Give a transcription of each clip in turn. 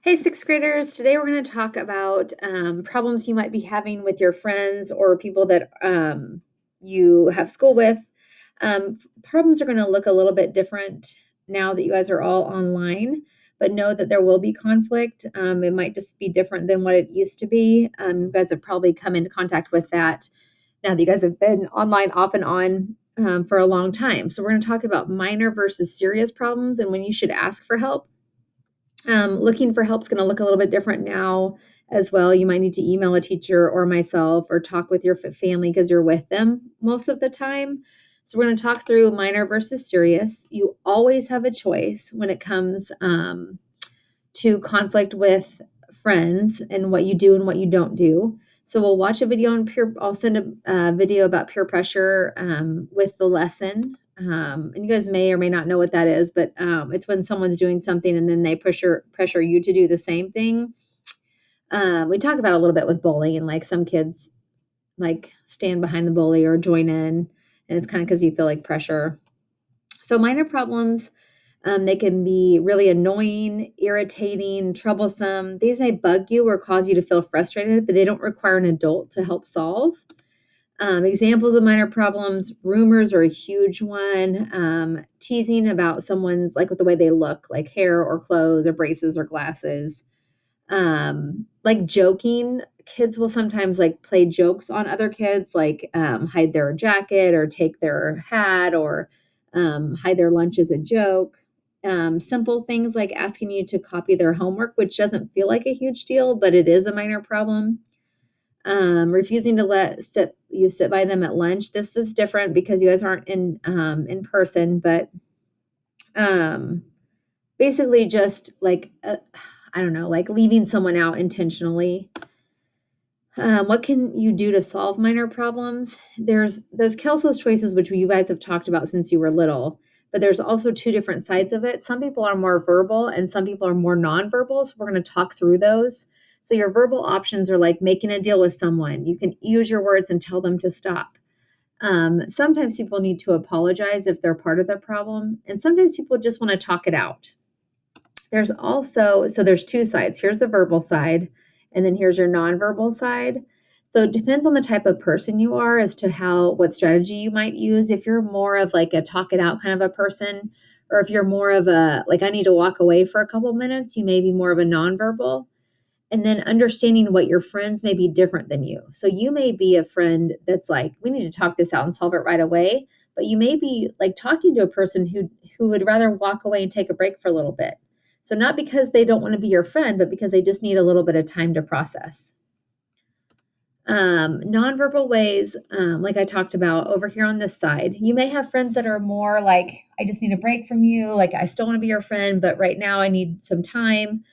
Hey, sixth graders. Today we're going to talk about problems you might be having with your friends or people that you have school with. Problems are going to look a little bit different now that you guys are all online, but know that there will be conflict. It might just be different than what it used to be. You guys have probably come into contact with that now that you guys have been online off and on for a long time. So, we're going to talk about minor versus serious problems and when you should ask for help. Looking for help is going to look a little bit different now as well. You might need to email a teacher or myself or talk with your family because you're with them most of the time. So, we're going to talk through minor versus serious. You always have a choice when it comes to conflict with friends and what you do and what you don't do. So, we'll watch a video on I'll send a video about peer pressure with the lesson, and you guys may or may not know what that is, but it's when someone's doing something and then they pressure you to do the same thing. We talk about it a little bit with bullying, and like some kids like stand behind the bully or join in, and it's kind of because you feel like pressure. So minor problems, they can be really annoying, irritating, troublesome. These may bug you or cause you to feel frustrated, but they don't require an adult to help solve. Examples of minor problems, rumors are a huge one. Teasing about someone's, like with the way they look, like hair or clothes or braces or glasses. Like joking, kids will sometimes like play jokes on other kids, like hide their jacket or take their hat or hide their lunch as a joke. Simple things like asking you to copy their homework, which doesn't feel like a huge deal, but it is a minor problem. Refusing to let sit by them at lunch. This is different because you guys aren't in person, but um, basically just like I don't know, like leaving someone out intentionally. What can you do to solve minor problems? There's those Kelso's choices, which you guys have talked about since you were little, but there's also two different sides of it. Some people are more verbal and some people are more nonverbal. So we're going to talk through those. So your verbal options are like making a deal with someone. You can use your words and tell them to stop. Sometimes people need to apologize if they're part of the problem, and sometimes people just want to talk it out. There's two sides. Here's the verbal side, and then here's your nonverbal side. So it depends on the type of person you are as to what strategy you might use. If you're more of like a talk it out kind of a person, or if you're more of a like I need to walk away for a couple minutes, you may be more of a nonverbal. And then understanding what your friends may be different than you. So you may be a friend that's like, we need to talk this out and solve it right away. But you may be like talking to a person who would rather walk away and take a break for a little bit. So not because they don't want to be your friend, but because they just need a little bit of time to process. Nonverbal ways, like I talked about over here on this side, you may have friends that are more like, I just need a break from you. Like, I still want to be your friend, but right now I need some time.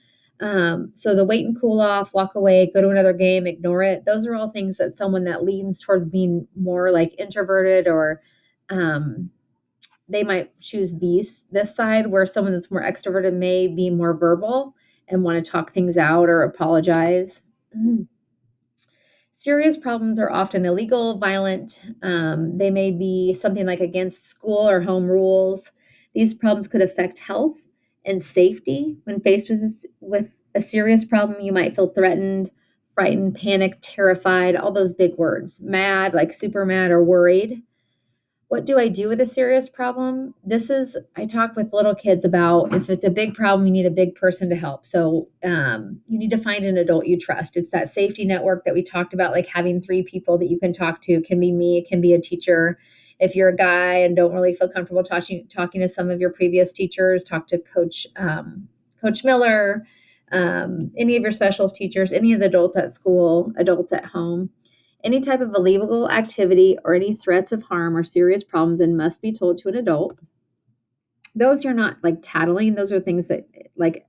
So the wait and cool off, walk away, go to another game, ignore it. Those are all things that someone that leans towards being more like introverted or um, they might choose this side where someone that's more extroverted may be more verbal and want to talk things out or apologize. Serious problems are often illegal, violent. They may be something like against school or home rules. These problems could affect health and safety. When faced with a serious problem, you might feel threatened, frightened, panicked, terrified, all those big words, mad, like super mad or worried. What do I do with a serious problem? I talk with little kids about if it's a big problem, you need a big person to help. So you need to find an adult you trust. It's that safety network that we talked about, like having three people that you can talk to. It can be me, it can be a teacher. If you're a guy and don't really feel comfortable talking to some of your previous teachers, talk to Coach Miller, any of your specials teachers, any of the adults at school, adults at home. Any type of illegal activity or any threats of harm or serious problems and must be told to an adult. Those are not like tattling. Those are things that like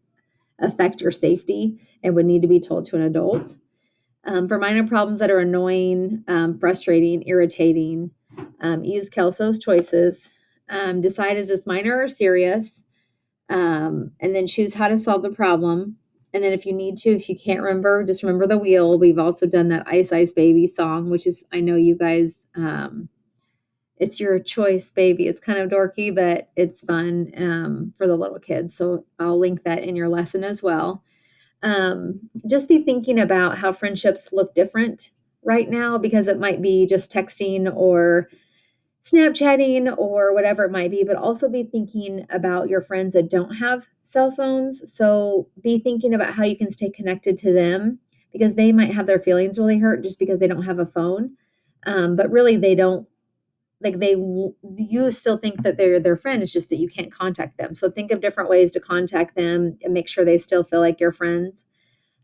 affect your safety and would need to be told to an adult. For minor problems that are annoying, frustrating, irritating, use Kelso's choices. Decide is this minor or serious, and then choose how to solve the problem. And then if you need to, if you can't remember, just remember the wheel. We've also done that Ice Ice Baby song, which is, I know you guys, it's your choice, baby. It's kind of dorky, but it's fun for the little kids. So I'll link that in your lesson as well. Just be thinking about how friendships look different right now because it might be just texting or Snapchatting or whatever it might be, but also be thinking about your friends that don't have cell phones. So be thinking about how you can stay connected to them because they might have their feelings really hurt just because they don't have a phone. But really, they don't like you still think that they're their friend. It's just that you can't contact them. So think of different ways to contact them and make sure they still feel like your friends.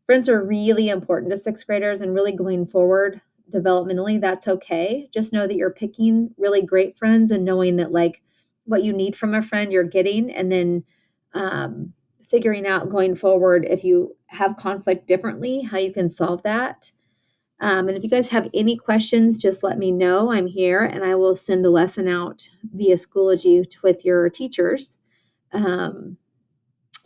Friends are really important to sixth graders and really going forward developmentally, that's okay. Just know that you're picking really great friends and knowing that like what you need from a friend you're getting and then figuring out going forward if you have conflict differently, how you can solve that. And if you guys have any questions, just let me know. I'm here and I will send the lesson out via Schoology with your teachers. Um,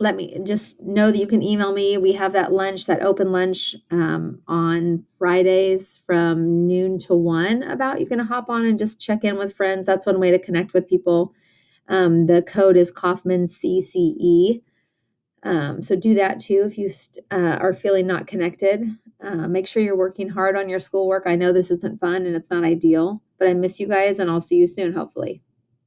Let me just know that you can email me. We have that lunch, that open lunch on Fridays from noon to 1 about. You can hop on and just check in with friends. That's one way to connect with people. The code is Kaufman CCE. So do that too if you are feeling not connected. Make sure you're working hard on your schoolwork. I know this isn't fun and it's not ideal, but I miss you guys and I'll see you soon, hopefully.